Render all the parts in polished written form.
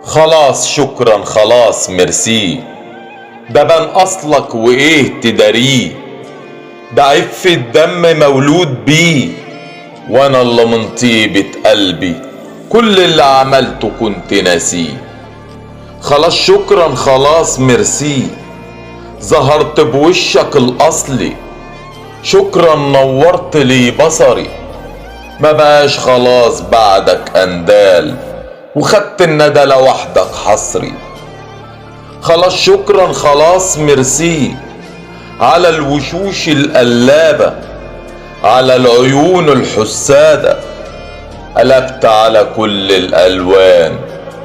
خلاص شكرا خلاص ميرسي، ده بان اصلك وايه تداريه، ده عفة دم مولود بيه، وانا اللي من طيبة قلبي كل اللي عملته كنت ناسيه. خلاص شكرا خلاص ميرسي، ظهرت بوشك الاصلي، شكرا نورت لي بصري، ما بقاش خلاص بعدك اندال، وخدت الندى لوحدك حصري. خلاص شكرا خلاص ميرسي، على الوشوش القلابة، على العيون الحسادة، قلبت على كل الألوان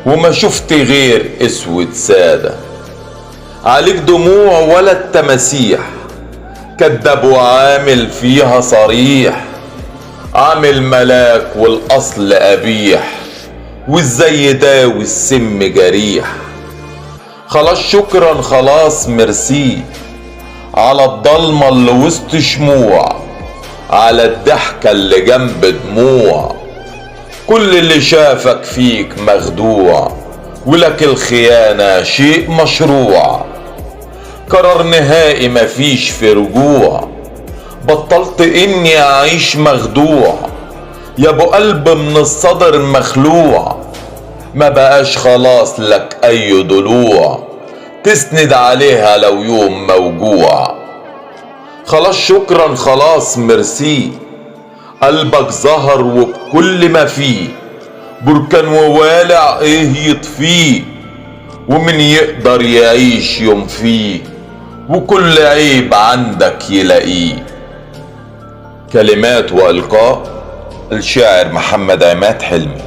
وما شفت غير اسود سادة. عليك دموع ولا التماسيح، كداب وعامل فيها صريح، عامل ملاك والاصل قبيح، والزي داوي السم جريح. خلاص شكرا خلاص ميرسي، على الضلمة اللي وسط شموع، على الضحكة اللي جنب دموع، كل اللي شافك فيك مخدوع، ولك الخيانة شيء مشروع، قرار نهائي مفيش في رجوع، بطلت اني اعيش مخدوع، يا ابو قلب من الصدر مخلوع، ما بقاش خلاص لك اي ضلوع تسند عليها لو يوم موجوع. خلاص شكرا خلاص ميرسي، قلبك ظهر وبكل ما فيه، بركان ووالع ايه يطفيه، ومن يقدر يعيش يوم فيه، وكل عيب عندك يلاقيه. كلمات والقاء الشاعر محمد عماد حلمي.